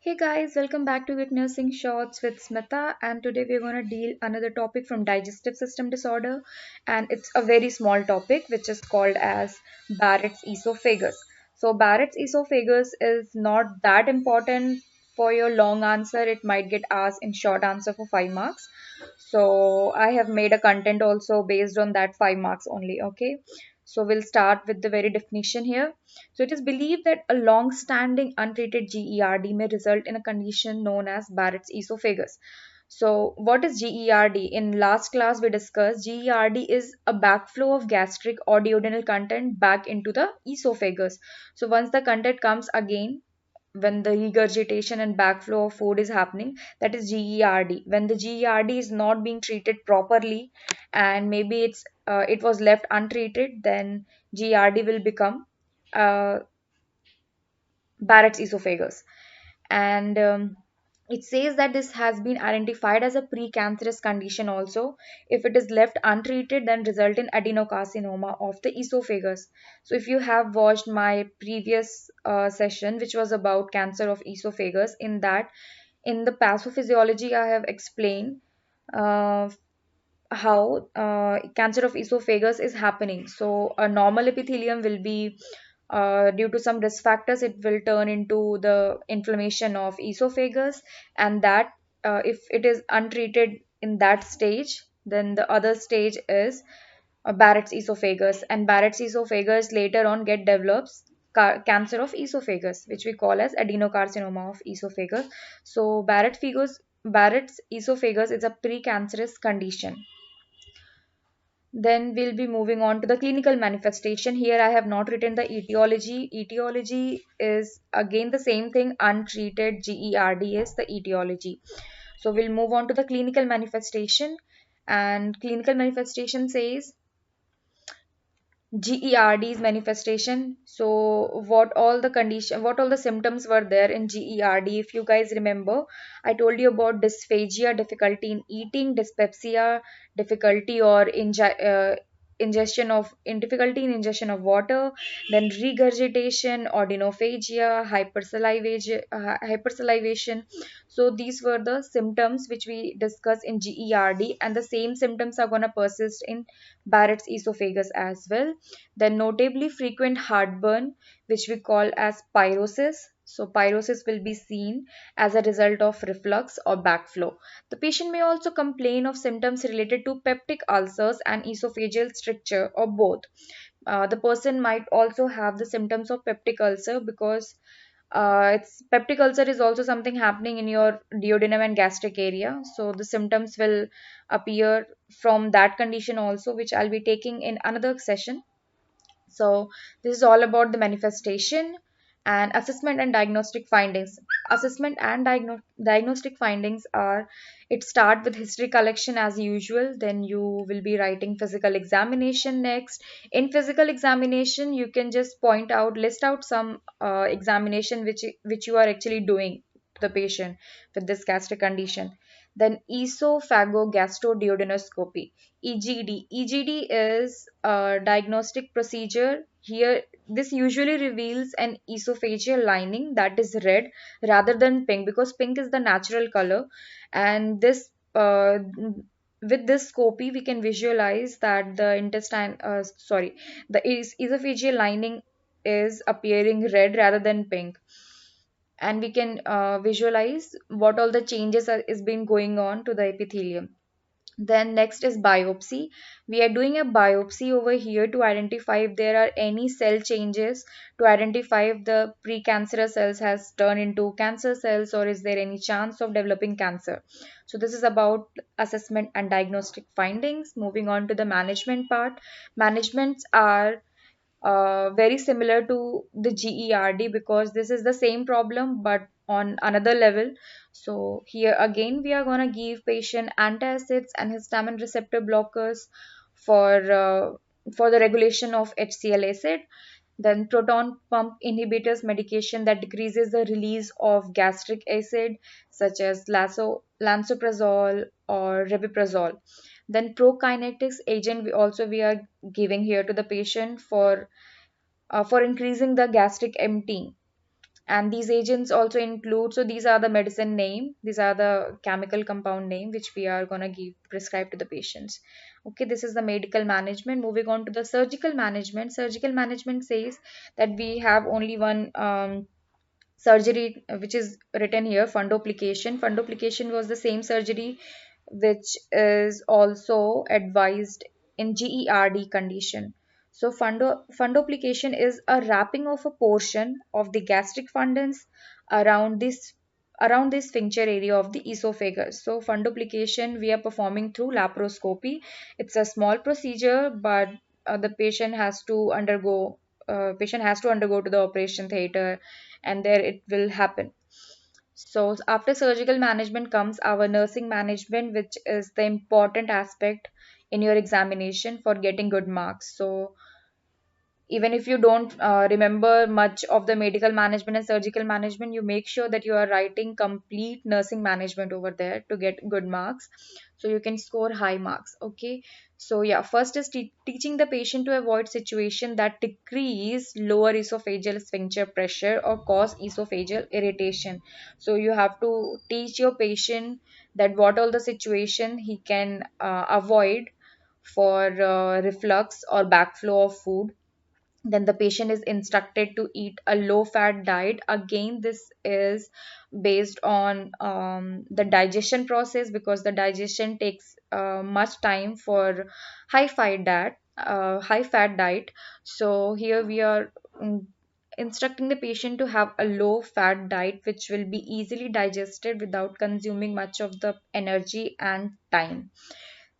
Hey guys, welcome back to Quick Nursing Shots with Smita, and today we're going to deal another topic from digestive system disorder, and it's a very small topic which is called as Barrett's esophagus. So Barrett's esophagus is not that important for your long answer. It might get asked in short answer for 5 marks. So I have made a content also based on that 5 marks only, okay? So we'll start with the very definition here. So it is believed that a long-standing untreated GERD may result in a condition known as Barrett's esophagus. So what is GERD? In last class we discussed GERD is a backflow of gastric or duodenal content back into the esophagus. So once the content comes again, when the regurgitation and backflow of food is happening, that is GERD. When the GERD is not being treated properly and maybe it was left untreated, then GERD will become uh, Barrett's esophagus. And it says that this has been identified as a precancerous condition also. If it is left untreated, then result in adenocarcinoma of the esophagus. So if you have watched my previous session, which was about cancer of esophagus, in that, in the pathophysiology, I have explained uh, how cancer of esophagus is happening. So a normal epithelium will be due to some risk factors, it will turn into the inflammation of esophagus, and that if it is untreated in that stage, then the other stage is Barrett's esophagus, and Barrett's esophagus later on get develops cancer of esophagus, which we call as adenocarcinoma of esophagus. So Barrett's esophagus is a precancerous condition. Then we'll be moving on to the clinical manifestation. Here I have not written the etiology. Etiology is again the same thing. Untreated GERD is the etiology. So we'll move on to the clinical manifestation. And clinical manifestation says GERD's manifestation. So what all the symptoms were there in GERD? If you guys remember, I told you about dysphagia, difficulty in eating, dyspepsia, difficulty or ingestion of in difficulty in ingestion of water, then regurgitation, odynophagia, hypersalivation. So these were the symptoms which we discussed in GERD, and the same symptoms are gonna persist in Barrett's esophagus as well. Then notably frequent heartburn, which we call as pyrosis. So pyrosis will be seen as a result of reflux or backflow. The patient may also complain of symptoms related to peptic ulcers and esophageal stricture or both. The person might also have the symptoms of peptic ulcer because it's peptic ulcer is also something happening in your duodenum and gastric area. So the symptoms will appear from that condition also, which I'll be taking in another session. So this is all about the manifestation and assessment and diagnostic findings. Assessment and diagnostic findings are, it start with history collection as usual. Then you will be writing physical examination next. In physical examination, you can just list out some examination which you are actually doing to the patient with this gastric condition. Then esophagogastroduodenoscopy, EGD. EGD is a diagnostic procedure. Here, this usually reveals an esophageal lining that is red rather than pink, because pink is the natural color. And this, with this scopy, we can visualize that the esophageal lining is appearing red rather than pink, and we can visualize what all the changes is been going on to the epithelium. Then next is biopsy. We are doing a biopsy over here to identify if there are any cell changes, to identify if the precancerous cells has turned into cancer cells, or is there any chance of developing cancer. So this is about assessment and diagnostic findings. Moving on to the management part. Managements are very similar to the GERD, because this is the same problem but on another level. So here again we are going to give patient antacids and histamine receptor blockers for for the regulation of HCl acid. Then proton pump inhibitors medication that decreases the release of gastric acid, such as lansoprazole or rabeprazole. Then prokinetics agent we are giving here to the patient for increasing the gastric emptying. And these agents also include, so these are the medicine name, these are the chemical compound name which we are going to give prescribe to the patients. Okay, this is the medical management. Moving on to the surgical management. Surgical management says that we have only one surgery which is written here, fundoplication. Fundoplication was the same surgery which is also advised in GERD condition. So fundoplication is a wrapping of a portion of the gastric fundus around this sphincter area of the esophagus. So fundoplication we are performing through laparoscopy. It's a small procedure, but the patient has to undergo to the operation theater, and there it will happen. So after surgical management comes our nursing management, which is the important aspect in your examination for getting good marks. So even if you don't remember much of the medical management and surgical management, you make sure that you are writing complete nursing management over there to get good marks, so you can score high marks. Okay, so yeah, first is teaching the patient to avoid situation that decrease lower esophageal sphincter pressure or cause esophageal irritation. So you have to teach your patient that what all the situation he can avoid for reflux or backflow of food. Then the patient is instructed to eat a low fat diet. Again, this is based on the digestion process, because the digestion takes much time for high fat diet. So here we are instructing the patient to have a low fat diet which will be easily digested without consuming much of the energy and time.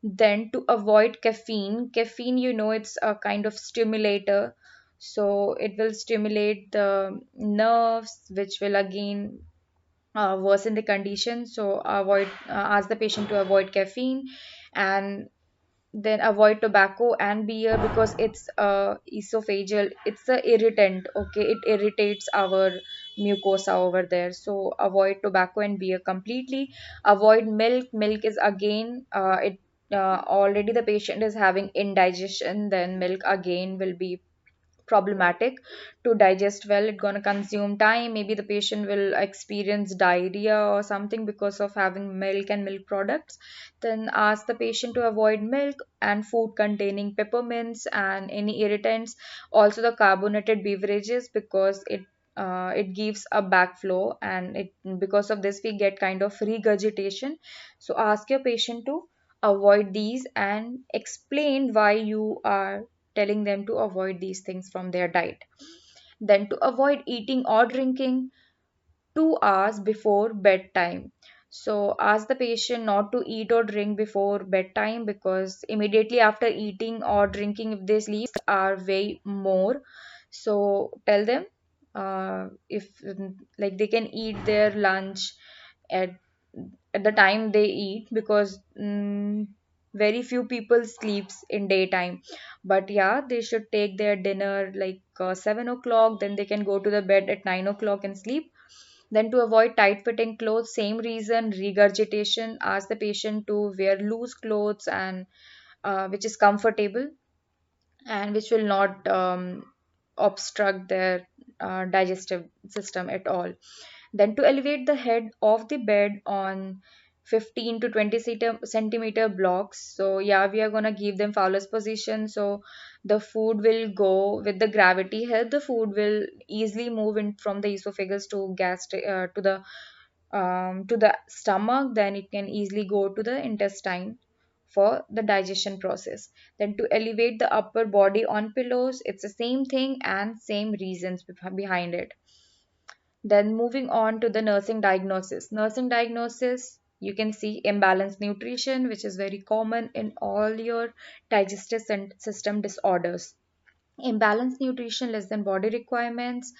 Then to avoid caffeine, it's a kind of stimulator. So it will stimulate the nerves, which will again worsen the condition. So ask the patient to avoid caffeine, and then avoid tobacco and beer, because it's esophageal, it's a irritant. Okay, it irritates our mucosa over there. So avoid tobacco and beer completely. Avoid milk is again it already the patient is having indigestion, then milk again will be problematic to digest well. It's going to consume time. Maybe the patient will experience diarrhea or something because of having milk and milk products. Then ask the patient to avoid milk and food containing peppermints and any irritants. Also the carbonated beverages, because it gives a backflow, and it because of this we get kind of regurgitation. So ask your patient to avoid these and explain why you are telling them to avoid these things from their diet. Then to avoid eating or drinking 2 hours before bedtime. So ask the patient not to eat or drink before bedtime, because immediately after eating or drinking, if they sleep are way more. So tell them if like they can eat their lunch at the time they eat, because very few people sleeps in daytime. But yeah, they should take their dinner like 7 o'clock, then they can go to the bed at 9 o'clock and sleep. Then to avoid tight fitting clothes, same reason, regurgitation. Ask the patient to wear loose clothes and which is comfortable and which will not obstruct their digestive system at all. Then to elevate the head of the bed on 15 to 20 centimeter blocks. So yeah, we are gonna give them Fowler's position. So the food will go with the gravity. Help the food will easily move in from the esophagus to gastric to the stomach. Then it can easily go to the intestine for the digestion process. Then to elevate the upper body on pillows, it's the same thing and same reasons behind it. Then moving on to the nursing diagnosis. Nursing diagnosis, you can see imbalanced nutrition, which is very common in all your digestive system disorders. Imbalanced nutrition less than body requirements,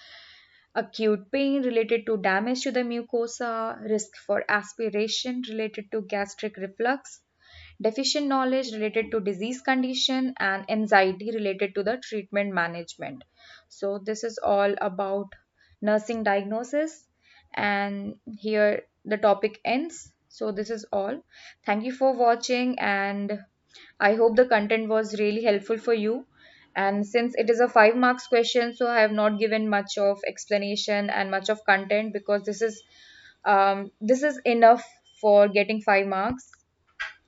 acute pain related to damage to the mucosa, risk for aspiration related to gastric reflux, deficient knowledge related to disease condition, and anxiety related to the treatment management. So this is all about nursing diagnosis, and here the topic ends. So this is all. Thank you for watching, and I hope the content was really helpful for you. And since it is a 5 marks question, so I have not given much of explanation and much of content, because this is enough for getting 5 marks.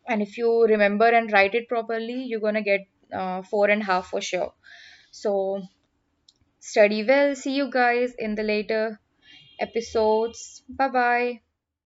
And if you remember and write it properly, you're gonna get 4.5 for sure. So study well. See you guys in the later episodes. Bye bye.